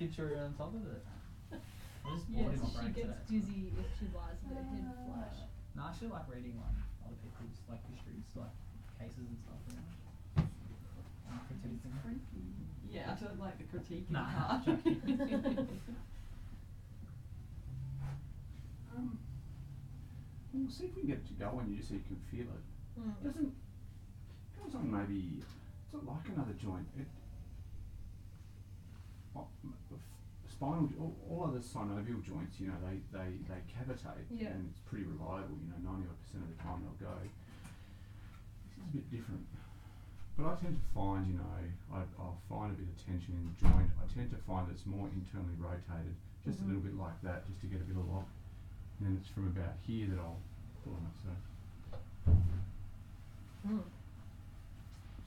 picture on top of it. I just Yes, bored in my she brain gets today. dizzy if she lies a bit head flash. No, I actually like reading other people's histories, like cases and stuff. Critiquing. Creepy. Yeah, I don't like the critiquing Nah, part. joking. We'll see if we can get it to go on you so you can feel it. Doesn't goes on maybe it's not like another joint. Spinal all other synovial joints, you know, they cavitate and it's pretty reliable, you know, 90% of the time they'll go. This is a bit different. But I tend to find, you know, I'll find a bit of tension in the joint. I tend to find that it's more internally rotated, just a little bit like that, just to get a bit of lock. And then it's from about here that I'll pull on it. So let's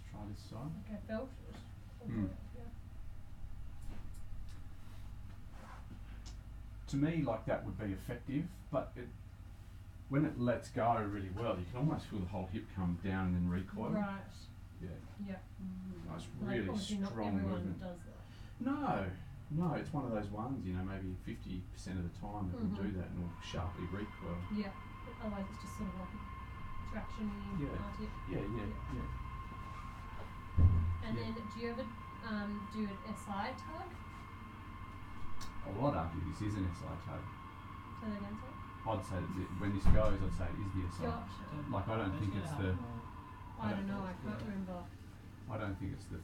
try this side. Okay, felt it. To me, like that would be effective, but when it lets go really well, you can almost feel the whole hip come down and then recoil. Right. Yeah. Yeah. Nice, Like, really obviously strong not everyone movement. does that. No, it's one of those ones, you know, maybe 50% of the time it will do that and will sharply recoil. Yeah. Otherwise it's just sort of like traction-y, aren't it? Yeah. And then do you ever do an SI tug? Well, I'd argue this is an SI tug. Say that again, sorry? I'd say that when this goes, I'd say it is the SI. Gotcha. Like I don't think it's the. I don't know, I can't remember. I don't think it's the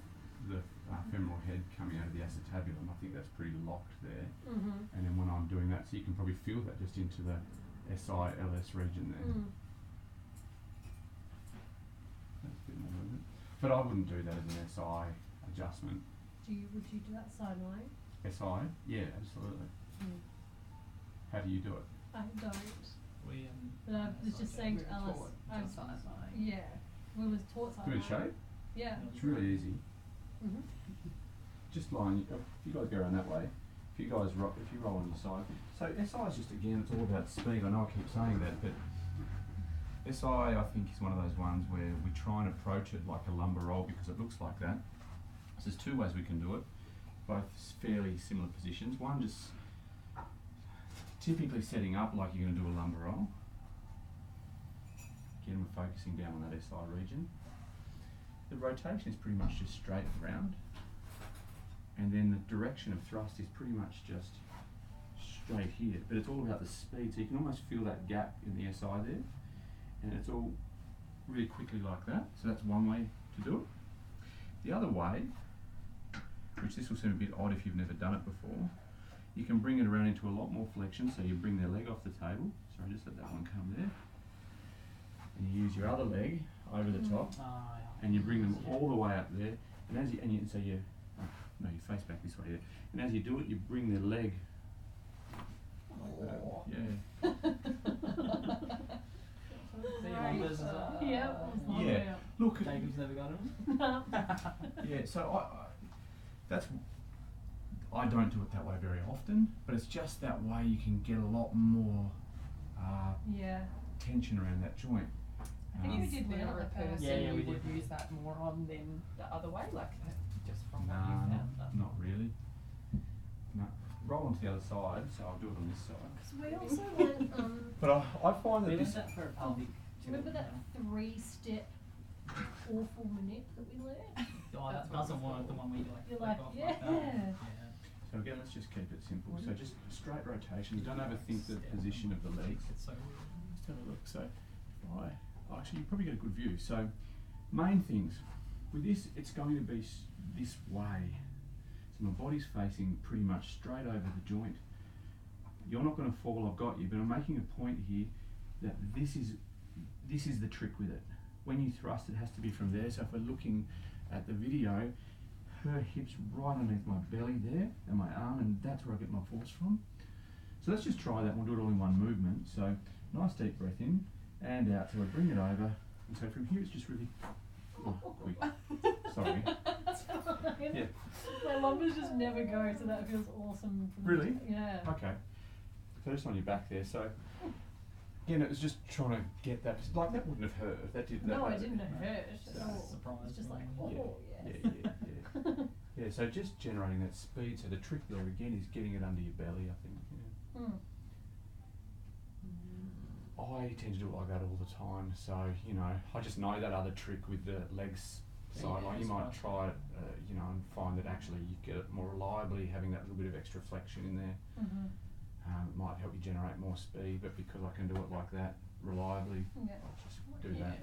femoral head coming out of the acetabulum. I think that's pretty locked there. And then when I'm doing that, so you can probably feel that just into the SI-LS region there. That's a bit more movement. But I wouldn't do that as an SI adjustment. Would you do that side lying? SI? Yeah, absolutely. How do you do it? I don't. But I was just saying to Alice, we was taught side Good lying. shape? Yeah. It's really easy. Just lying, if you guys go around that way, if you roll on your side. So SI is just, again, it's all about speed. I know I keep saying that, but SI I think is one of those ones where we try and approach it like a lumbar roll because it looks like that. So there's two ways we can do it, both fairly similar positions. One just typically setting up like you're going to do a lumbar roll. Again, we're focusing down on that SI region. The rotation is pretty much just straight around, and then the direction of thrust is pretty much just straight here, but it's all about the speed, so you can almost feel that gap in the SI there, and it's all really quickly like that. So that's one way to do it. The other way, which this will seem a bit odd if you've never done it before, you can bring it around into a lot more flexion, so you bring their leg off the table. Sorry, just let that one come there. And you use your other leg over the top, and you bring them all the way up there. And as you face back this way, and as you do it, you bring their leg. Yeah. Look. Jacob's never got him. Yeah. So I don't do it that way very often, but it's just that way you can get a lot more tension around that joint. I think we did there one a other person we you would did. use that more on than the other way, like just from what Nah, you found? not really. No. Roll onto the other side, so I'll do it on this side. So we also went, But I find that We this. did that for pelvic. remember that 3-step awful manip that we learned? Oh, that doesn't work. The one where you like. You're flick like, off yeah. that. So again, let's just keep it simple. So just straight rotation. Don't overthink the position of the legs. It's so weird. Just have a look. So actually, you probably get a good view. So main things with this, it's going to be this way. So my body's facing pretty much straight over the joint. You're not going to fall. I've got you, but I'm making a point here that this is the trick with it. When you thrust, it has to be from there. So if we're looking at the video, her hips right underneath my belly there and my arm, and that's where I get my force from. So let's just try that. We'll do it all in one movement. So nice deep breath in and out. So I bring it over, and so from here it's just really quick. Sorry. Yeah. My lumbers just never go, so that feels awesome. Really? Yeah. Okay. So just on your back there. So again, it was just trying to get that. Like that wouldn't have hurt if that did that. No, it didn't hurt at all. Surprise. It's just like, Yeah. oh, Yeah. yes. Yeah, so just generating that speed. So the trick there again is getting it under your belly, I think. Yeah. Mm. I tend to do it like that all the time. So, you know, I just know that other trick with the legs sideline. You might try it, you know, and find that actually you get it more reliably having that little bit of extra flexion in there. Mm-hmm. It might help you generate more speed, but because I can do it like that reliably, Yeah. I'll just do that.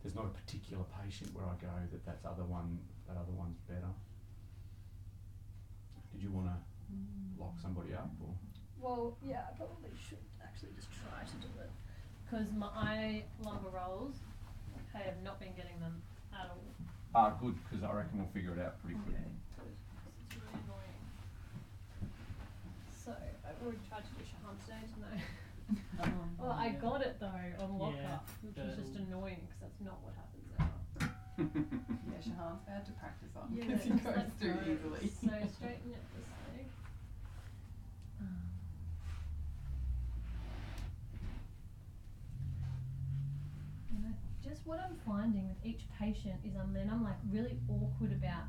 There's not a particular patient where I go that other one's better. Did you want to lock somebody up or? Well, yeah, I probably should actually just try to do it. Because my lumbar rolls, I have not been getting them at all. Good, because I reckon we'll figure it out pretty quickly. Good. It's really annoying. So, I've already tried to do Shahan today, didn't I? Well, I got it though on lockup, which was just annoying because that's not what happens ever. Yeah, Shahan's bad to practice on Yeah, because he it's goes like through gross. easily. So straighten it this leg. And just what I'm finding with each patient is I'm like really awkward about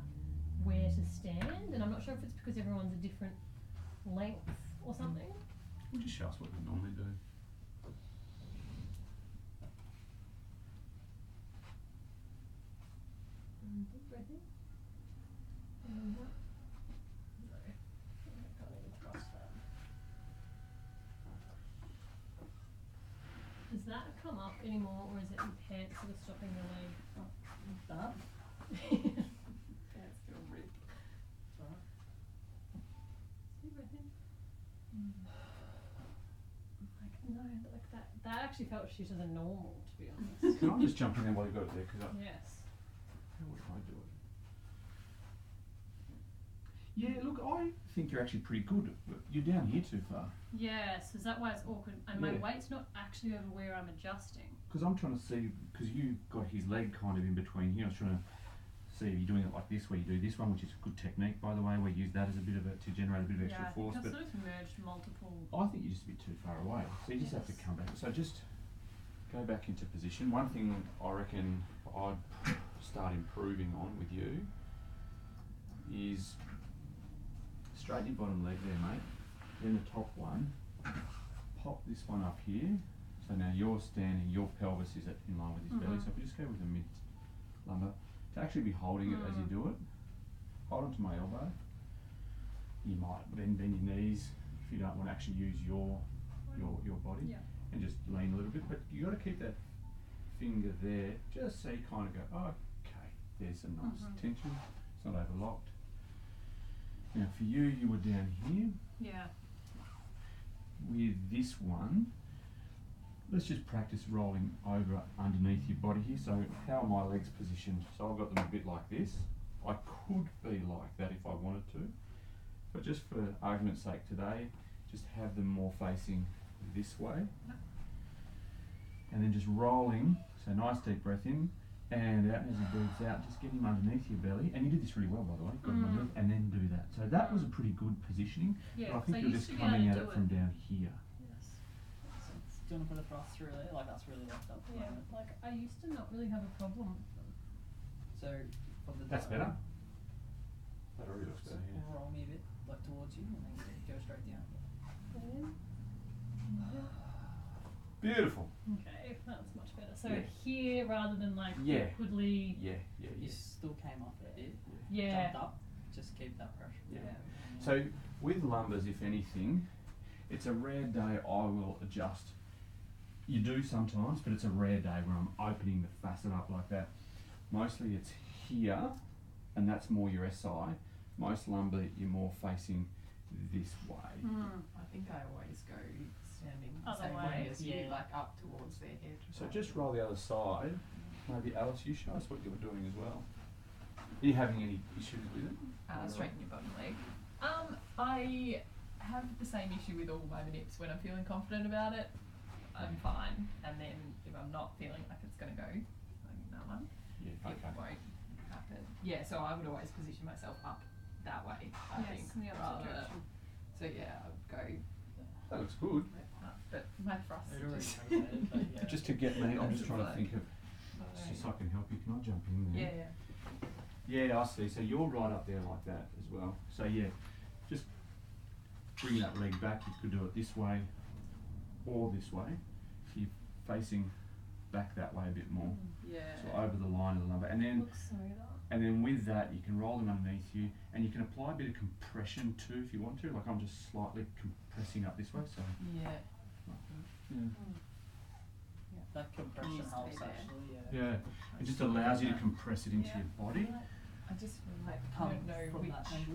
where to stand, and I'm not sure if it's because everyone's a different length or something. We'll just show us what we normally do. Deep breath in. And up. No, I can't even trust that. Does that come up anymore, or is it enhanced sort of stopping the leg? That? That's still ripped. Deep breath in. Like, no, like that actually felt shitter than normal, to be honest. Can I just jump in there while you've got it there? Because Yes. how would I do it? Yeah, look, I think you're actually pretty good. You're down here too far. Yes, is that why it's awkward? And my Yeah. weight's not actually over where I'm adjusting. Because I'm trying to see, because you've got his leg kind of in between here. I was trying to see if you're doing it like this, where you do this one, which is a good technique, by the way. We use that as a bit of to generate a bit of extra Yeah, force. I've But sort of merged multiple. I think you're just a bit too far away. So you just have to Yes. come back. So just go back into position. One thing I reckon I'd start improving on with you is straighten your bottom leg there, mate. Then the top one. Pop this one up here. So now you're standing, your pelvis is in line with his belly. So if we just go with the mid lumbar, to actually be holding it as you do it, hold onto my elbow. You might bend your knees if you don't want to actually use your body, Yeah. and just lean a little bit. But you got to keep that finger there, just so you kind of go, okay, there's some nice tension. It's not overlocked. Now for you, you were down here. Yeah. With this one, let's just practice rolling over underneath your body here. So how are my legs positioned? So I've got them a bit like this. I could be like that if I wanted to, but just for argument's sake today, just have them more facing this way. And then just rolling, so nice deep breath in and out as he breathes out, just get him underneath your belly. And you did this really well, by the way, got him underneath, and then do that. So that was a pretty good positioning, Yeah, but I think so you're used just to be coming able at to it do from it. down here. Yes. So it's doing it for the thrust really, like that's really left up. Yeah, like I used to not really have a problem with them. So from the That's top, better. That already looks better, yeah. roll me a bit, like towards you, and then go straight down. Beautiful. Okay, that's much better. So Yeah. here rather than like Yeah. awkwardly. Yeah, yeah, You yeah. still came off a bit, Yeah. jumped up, just keep that pressure. Yeah. So with lumbers, if anything, it's a rare day I will adjust. You do sometimes, but it's a rare day where I'm opening the facet up like that. Mostly it's here, and that's more your SI. Most lumbar, you're more facing this way. I think I always go standing the Other same way. way as you, Yeah. like up towards their head. So just roll the other side. Maybe Alice, you show us what you were doing as well. Are you having any issues with it? Straighten your bottom leg. I have the same issue with all my manips. When I'm feeling confident about it, I'm fine. And then if I'm not feeling like it's going to go, like that one, Yeah, it okay. won't happen. Yeah, so I would always position myself up that way, I Yes, think, in the opposite rather. direction. So yeah, I would go That looks good. up. But my thrust It already just... rotated, but yeah. Just to get me, I'm just trying to Like- think of, just so I can help you. Can I jump in there? Yeah, yeah. Yeah, I see. So you're right up there like that as well. So yeah, just bring that leg back. You could do it this way or this way. So you're facing back that way a bit more. Yeah. So over the line of the lumbar. And then Looks so that. and then with that you can roll them underneath you, and you can apply a bit of compression too if you want to. Like I'm just slightly compressing up this way. So Yeah. yeah. That compression Needs to helps be there. actually, Yeah. It just allows you to compress it into your body. I just feel like I Come don't know from which that angle.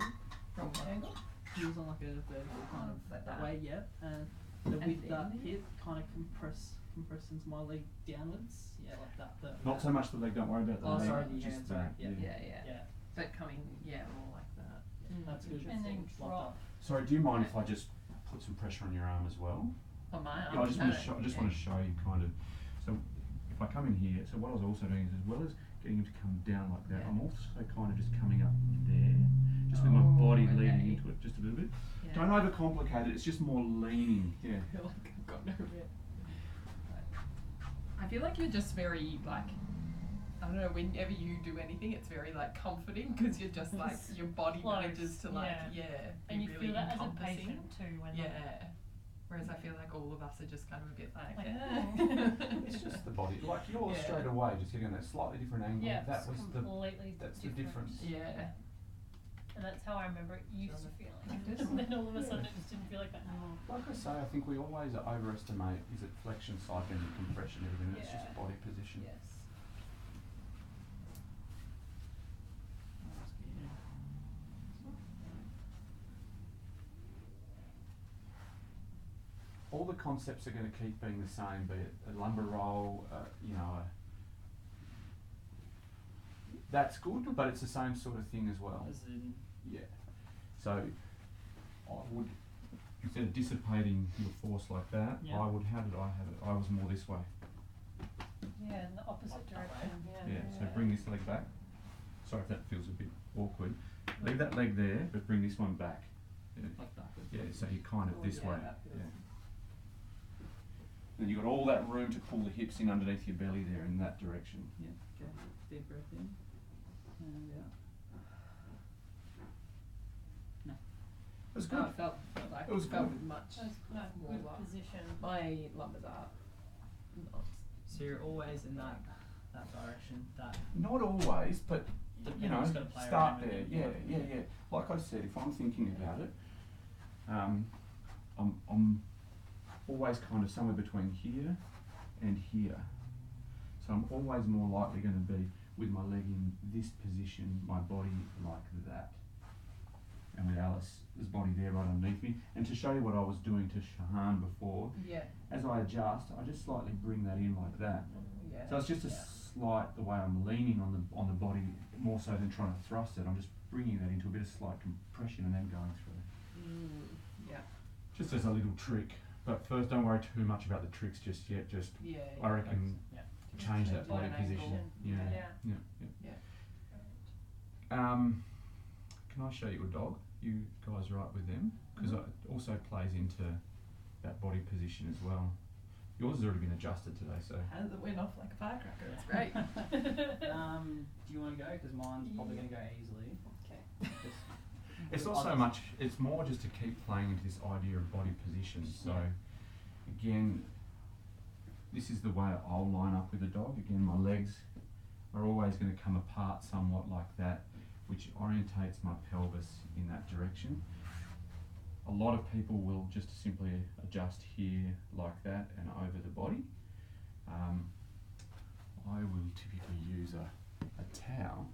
from what angle. He was on like a vertical kind of Like that that. way, yeah. And the, And with that then- hip kind of compresses my leg downwards. Yeah, like that. Not so much the leg, don't worry about the Oh, leg. sorry, the just hands, the, sorry, yeah. Yeah. But coming, more like that. That's good. And then Like drop. Sorry, do you mind if I just put some pressure on your arm as well? On my arm. Yeah, I just want to no, show. I just yeah. want to show you kind of. So, if I come in here, so what I was also doing is, as well as getting him to come down like that, Yeah. I'm also kind of just coming up there, just with my body Oh, leaning okay. into it just a little bit. Yeah. Don't overcomplicate it. It's just more leaning. Yeah. I feel like I've got no rep. I feel like you're just very like, I don't know, whenever you do anything, it's very like comforting because you're just like It's your body close, manages to like yeah. be And you really feel that as a encompassing. patient too when Yeah. Whereas I feel like all of us are just kind of a bit like, It's just the body. Like yours Yeah. straight away, just getting on that slightly different angle. yeah, That it's was the. completely That's the different. difference. yeah. And that's how I remember it used to feel like. Like this? And then all of a sudden it just didn't feel like that anymore. Like I say, I think we always overestimate is it flexion, cycling, and compression, everything. It's just Yeah. body position. Yes. All the concepts are going to keep being the same, be it a lumbar roll, that's good, but it's the same sort of thing as well. As in, Yeah. So I would, instead of dissipating your force like that, Yeah. I would, how did I have it? I was more this way. Yeah, in the opposite Like that way? direction. Yeah, so bring this leg back. Sorry if that feels a bit awkward. Leave that leg there, but bring this one back. Yeah, like that. yeah, so you're kind of Oh, this yeah, way. that feels- Yeah. Then you've got all that room to pull the hips in underneath your belly there in that direction. Yeah, okay. Deep breath in. And out. It was No, good. it felt like It was felt good. much That's no, more good like position. my lumbers are not. So you're always in that direction, that Not always, but The you know, pen's gotta play start around with there. it. Yeah. Like I said, if I'm thinking about it, I'm always kind of somewhere between here and here. So I'm always more likely going to be with my leg in this position, my body like that. And with Alice's body there right underneath me. And to show you what I was doing to Shahan before, Yeah. as I adjust, I just slightly bring that in like that. Yeah. So it's just a slight, the way I'm leaning on the body, more so than trying to thrust it. I'm just bringing that into a bit of slight compression and then going through. Yeah. Just as a little trick. But first, don't worry too much about the tricks just yet. Just Yeah. I reckon yeah. change that Change body that angle. position. Yeah. Yeah. Can I show you a dog? You guys right with them? Because it also plays into that body position as well. Yours has already been adjusted today, so. And it went off like a firecracker. It's great. Do you want to go? Because mine's probably going to go easily. Okay. It's not so much, it's more just to keep playing into this idea of body position. So, again, this is the way I'll line up with the dog. Again, my legs are always going to come apart somewhat like that, which orientates my pelvis in that direction. A lot of people will just simply adjust here like that and over the body. I will typically use a towel.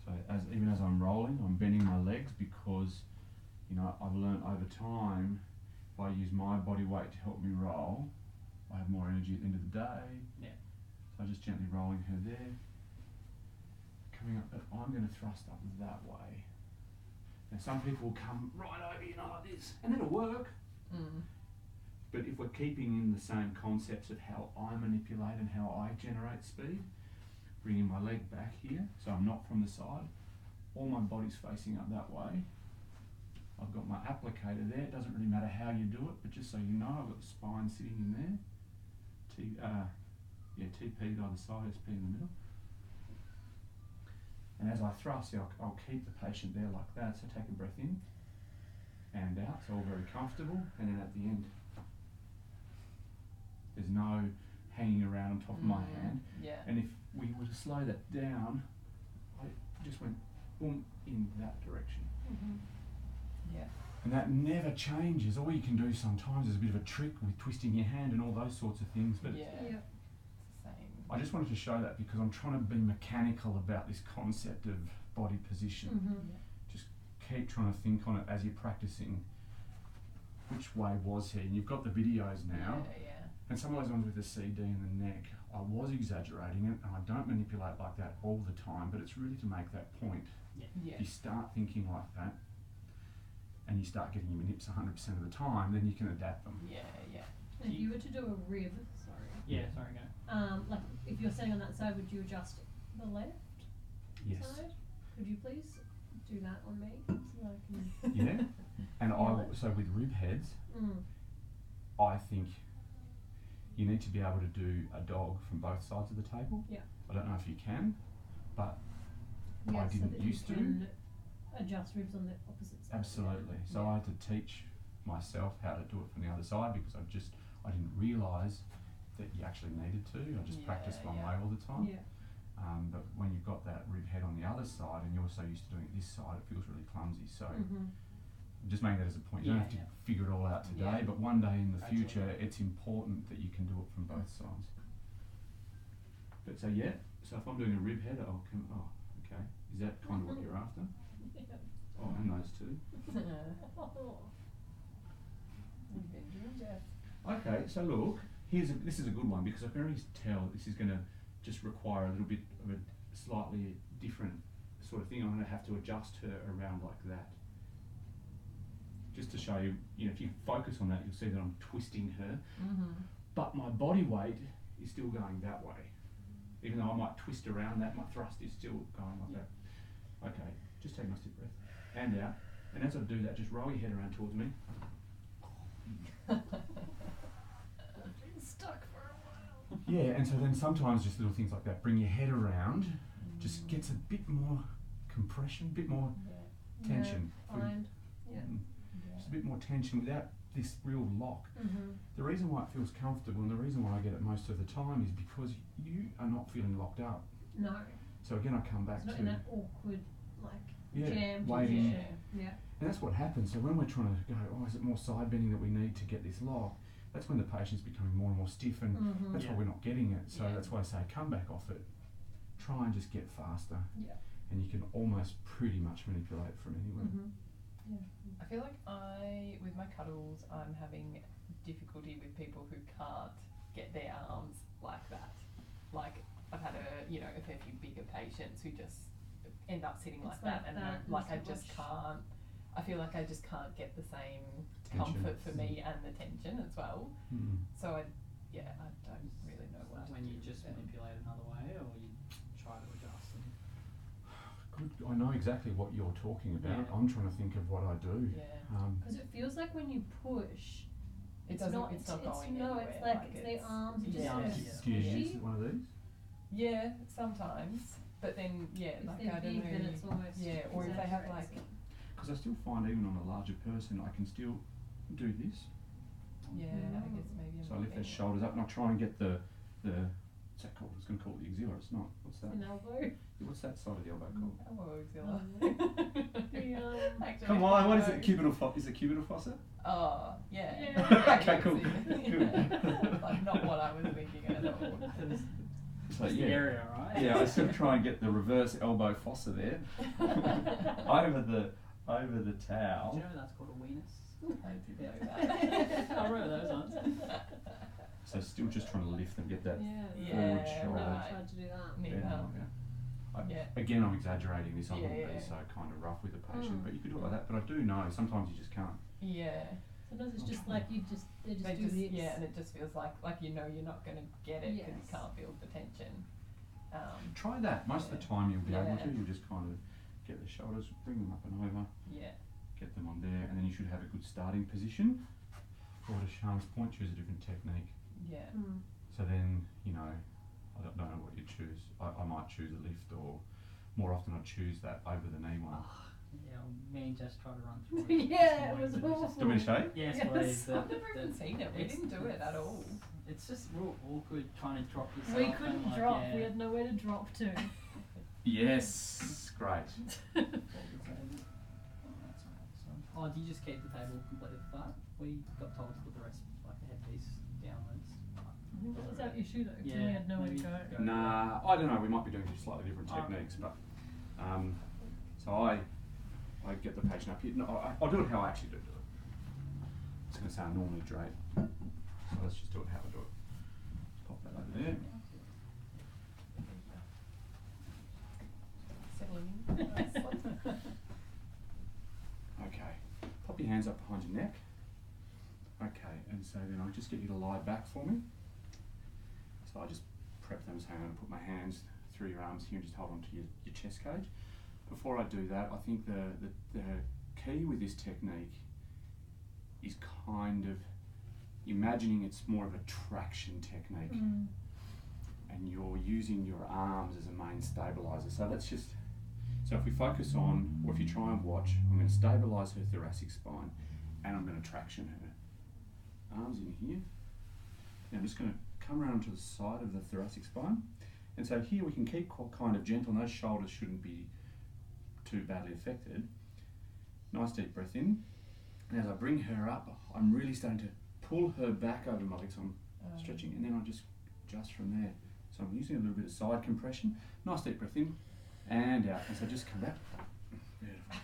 So even as I'm rolling, I'm bending my legs because, you know, I've learned over time, if I use my body weight to help me roll, I have more energy at the end of the day. Yeah. So I'm just gently rolling her there. Coming up, but I'm going to thrust up that way. Now some people will come right over, you know, like this, and it'll work. But if we're keeping in the same concepts of how I manipulate and how I generate speed, bringing my leg back here, so I'm not from the side, all my body's facing up that way. I've got my applicator there. It doesn't really matter how you do it, but just so you know, I've got the spine sitting in there. TP either side, SP in the middle. And as I thrust, I'll keep the patient there like that. So take a breath in and out. It's all very comfortable. And then at the end, there's no hanging around on top of my hand. Yeah. And if we were to slow that down, I just went boom in that direction. Yeah. And that never changes. All you can do sometimes is a bit of a trick with twisting your hand and all those sorts of things. But Yeah. Yeah. It's the same. I just wanted to show that because I'm trying to be mechanical about this concept of body position. Just keep trying to think on it as you're practicing. Which way was he? And you've got the videos now. Yeah. And some of those ones with the CD in the neck, I was exaggerating it, and I don't manipulate like that all the time, but it's really to make that point. Yeah. If you start thinking like that, and you start getting your manips 100% of the time, then you can adapt them. Yeah. And if you were to do a rib, sorry. Yeah, sorry, go. Like if you're sitting on that side, would you adjust the left Yes. side? Could you please do that on me so that I can? Yeah. And Yeah. so with rib heads, I think you need to be able to do a dog from both sides of the table. Yeah. I don't know if you can, but Yeah, I so didn't that you used to. can adjust ribs on the opposite side. Absolutely. So Yeah. I had to teach myself how to do it from the other side because I didn't realise that you actually needed to. I just practiced one way all the time. Yeah. But when you've got that rib head on the other side and you're so used to doing it this side, it feels really clumsy. So I'm just making that as a point. You don't have to figure it all out today, Yeah. but one day in the Gradually. future, it's important that you can do it from both sides. But so if I'm doing a rib head, I'll come. Oh, okay. Is that kind of what you're after? Yeah. Oh, and those two. Okay, so look, this is a good one because I can already tell this is going to just require a little bit of a slightly different sort of thing. I'm going to have to adjust her around like that. Just to show you, if you focus on that, you'll see that I'm twisting her, but my body weight is still going that way. Even though I might twist around that, my thrust is still going like that. Okay, just take a nice deep breath. Hand out. And as I do that, just roll your head around towards me. Stuck for a while. Yeah, and so then sometimes just little things like that, bring your head around, just gets a bit more compression, a bit more tension. Yeah, find. Yeah. Just a bit more tension without this real lock. The reason why it feels comfortable and the reason why I get it most of the time is because you are not feeling locked up. No. So again, I come back It's not to in that awkward, like, Yeah, jam waiting. position. Yeah. And that's what happens. So when we're trying to go, is it more side bending that we need to get this lock? That's when the patient's becoming more and more stiff, and that's why we're not getting it. So that's why I say come back off it. Try and just get faster. Yeah. And you can almost pretty much manipulate from anywhere. Yeah. I feel like with my cuddles, I'm having difficulty with people who can't get their arms like that. Like I've had a fair few bigger patients who just end up sitting like that, and I just can't. I feel like I just can't get the same comfort for me and the tension as well. So I don't really know what. When you just manipulate another way, or you try to adjust them. Good. I know exactly what you're talking about. Yeah. I'm trying to think of what I do. Yeah. Because it feels like when you push, It's not going no, anywhere. it's like it's the arms are just Yeah. sort of Do you use squishy. one of these? Yeah, sometimes. But then If like they're I don't big, know. then it's almost or if they have like exaggerates it. Because I still find even on a larger person, I can still do this. I guess maybe. I'm So I not lift their being- shoulders up and I try and get the what's that called? I was going to call it the axilla. It's not. What's that? An elbow. What's that side of the elbow called? Elbow axilla. Actually, Come on, what is no. it? Cubital fossa? Is it cubital fossa? Oh, yeah. Yeah. Okay, cool. Like not what I was thinking at all. So That's the area, right? Yeah, I sort of try and get the reverse elbow fossa there over the Do towel. you know that's called a weenus? I did know that. I remember those ones. So still just trying to lift them, get that Yeah. forward Yeah, shoulder. I right. tried to do that. Neither. Yeah. Again, I'm exaggerating this. I wouldn't Yeah. be so kind of rough with a patient, Mm. but you could do it like that. But I do know sometimes you just can't. Yeah. Sometimes it's just like they just They do just, this. and it just feels like you're not going to get it because you Yes. can't feel the tension. Try that. Most of the Yeah. time you'll be able Yeah. to. You'll just kind of get the shoulders, bring them up and over, Yeah. get them on there, and then you should have a good starting position. Or to Sean's point, choose a different technique. Yeah. Mm. So then, I don't know what you choose. I might choose a lift, or more often I choose that over the knee one. Yeah, me and Jess tried to run through it. Yeah, this it was morning, awful. Do you want me to show you? Yes, Yes. please. I've never even seen it. We didn't do it at all. It's just real awkward trying to drop yourself. We and, couldn't like, drop. yeah. We had nowhere to drop to. Yes, great. Oh, do you just keep the table completely flat? We got told to put the rest, like the headpiece downwards. I think that was our issue though, 'cause Yeah, we had nowhere to maybe go. Nah, I don't know. We might be doing slightly different Alright. techniques, but so I get the patient up here. No, I'll do it how I actually do it. It's going to sound normally drape, so let's just do it how I do it. Pop that over there. Settling in nicely. Okay. Pop your hands up behind your neck. Okay, and so then I'll just get you to lie back for me. So I just prep them, saying I'm going to put my hands through your arms here and just hold on to your chest cage. Before I do that, I think the key with this technique is kind of imagining it's more of a traction technique, and you're using your arms as a main stabilizer. So let's just, so if we focus on, or if you try and watch, I'm going to stabilize her thoracic spine and I'm going to traction her. Arms in here. Now I'm just going to come around to the side of the thoracic spine. And so here we can keep kind of gentle, and those shoulders shouldn't be too badly affected. Nice deep breath in. And as I bring her up, I'm really starting to pull her back over my legs. I'm stretching, and then I just adjust from there. So I'm using a little bit of side compression. Nice deep breath in and out. And so just come back. Beautiful.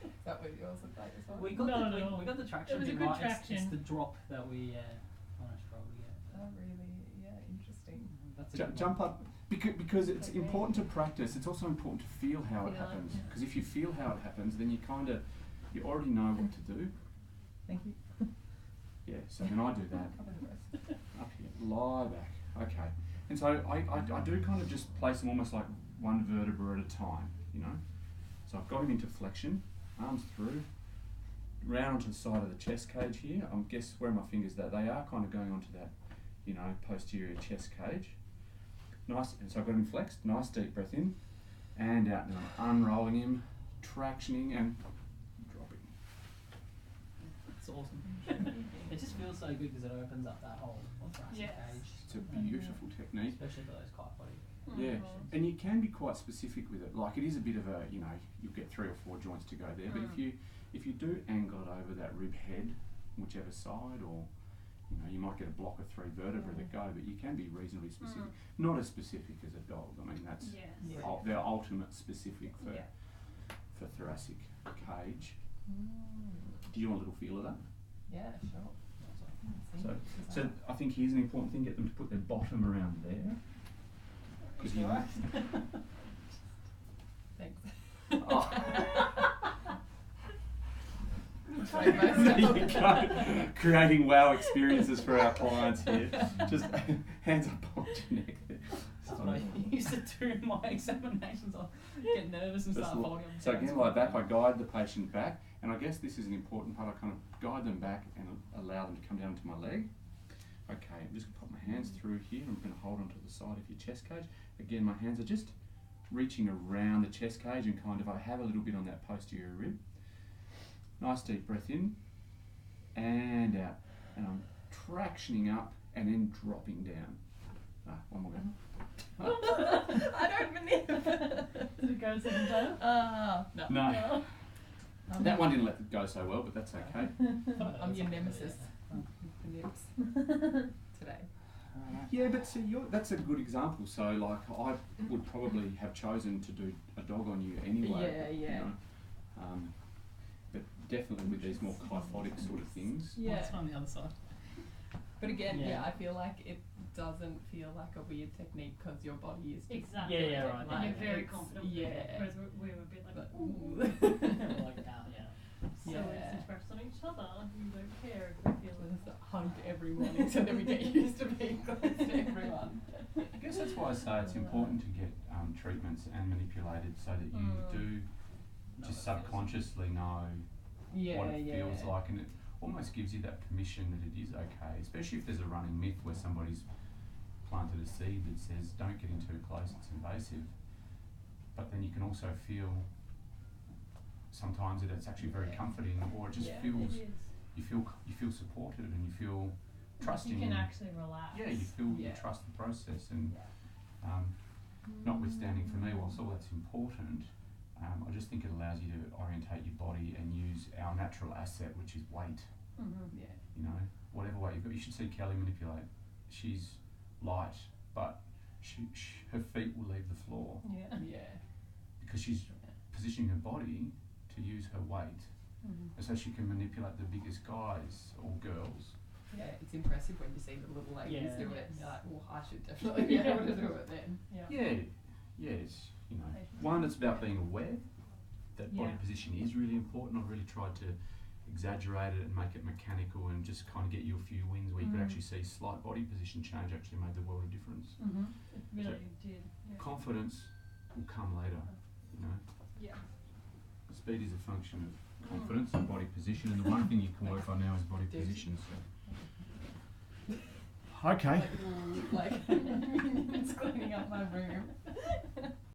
Is that what yours look like as well? We got No, the no. we got the traction. It was a bit good right. It's traction. the drop that we kind of struggle to get. Oh, really? Yeah, interesting. That's a good Jump one. up. Because it's Okay. important to practice. It's also important to feel how it Feel it, happens. yeah. Because if you feel how it happens, then you already know what to do. Thank you. Yeah, so then I do that. Cover the rest. Up here, lie back. Okay. And so I do kind of just place them almost like one vertebra at a time, you know. So I've got him into flexion, arms through, round onto the side of the chest cage here. Guess where are my fingers that they are kind of going onto that, you know, posterior chest cage. Nice, and so I've got him flexed, nice deep breath in and out. And I'm unrolling him, tractioning and dropping. It's awesome. It just feels so good because it opens up that whole thoracic Yes. cage. It's a beautiful technique. Especially for those kyphotic. Yeah, and you can be quite specific with it. Like it is a bit of a, you know, you'll get 3 or 4 joints to go there. But if you do angle it over that rib head, whichever side, or you know, you might get a block of 3 vertebrae that go, but you can be reasonably specific. Not as specific as a dog. I mean, that's Yes. Yeah. their ultimate specific for Yeah. for thoracic cage. Do you want a little feel of that? Yeah, sure. So I think here's an important thing: get them to put their bottom around there. Because you Alright. Thanks. There you go. Creating wow experiences for our clients here. Just hands up on your neck. That's what I used to do in my examinations. I get nervous and start folding up. So again, like that, I guide the patient back, and I guess this is an important part. I kind of guide them back and allow them to come down to my leg. Okay, I'm just going to put my hands through here. I'm going to hold onto the side of your chest cage. Again, my hands are just reaching around the chest cage and kind of, I have a little bit on that posterior rib. Nice deep breath in and out. And I'm tractioning up and then dropping down. One more go. I don't believe Did it go a second time? No. No. That one didn't let it go so well, but that's okay. I'm your nemesis. The nips. Today. Yeah, but see, that's a good example. So, like, I would probably have chosen to do a dog on you anyway. Yeah, yeah. You know? But definitely with these more kyphotic sort of things. Yeah. What's on the other side? But again, Yeah. I feel like it doesn't feel like a weird technique because your body is just Exactly. Yeah, yeah, right. And you're very it's- confident with it. Yeah. Whereas we were a bit like, But, ooh. Like that, yeah. So Yeah. it's just practice on each other. You don't care if we feel it. Let's hug every morning so that we get used to being close to everyone. I guess that's why I say it's important to get treatments and manipulated so that you do just subconsciously know Yeah, what it yeah. feels like, and it almost gives you that permission that it is okay, especially if there's a running myth where somebody's planted a seed that says don't get in too close, it's invasive. But then you can also feel sometimes that it's actually very comforting, or it just Yeah, feels It is. you feel supported and you feel trusting. You can in- actually relax. yeah, you feel you Yeah. trust the process, and Yeah. notwithstanding for me, whilst all that's important, I just think it allows you to orientate your body and use our natural asset, which is weight. Mm-hmm. Yeah. You know, whatever weight you've got. You should see Kelly manipulate. She's light, but her feet will leave the floor Yeah. Yeah. because she's positioning her body to use her weight, Mm-hmm. and so she can manipulate the biggest guys or girls. Yeah, it's impressive when you see the little ladies Yeah. do it. Yes. You're like, well, I should definitely be able to do it then. Yeah. Yes, you know. Patience. One, it's about being aware that body Yeah. position is really important. I've really tried to exaggerate it and make it mechanical and just kind of get you a few wins where you could Mm. actually see slight body position change actually made the world of difference. Mm-hmm. It really did. Yeah. Confidence will come later, you know. Yeah. Speed is a function of confidence and body position, and the one thing you can work on now is body Yes. position. So. Okay. Like minions cleaning up my room.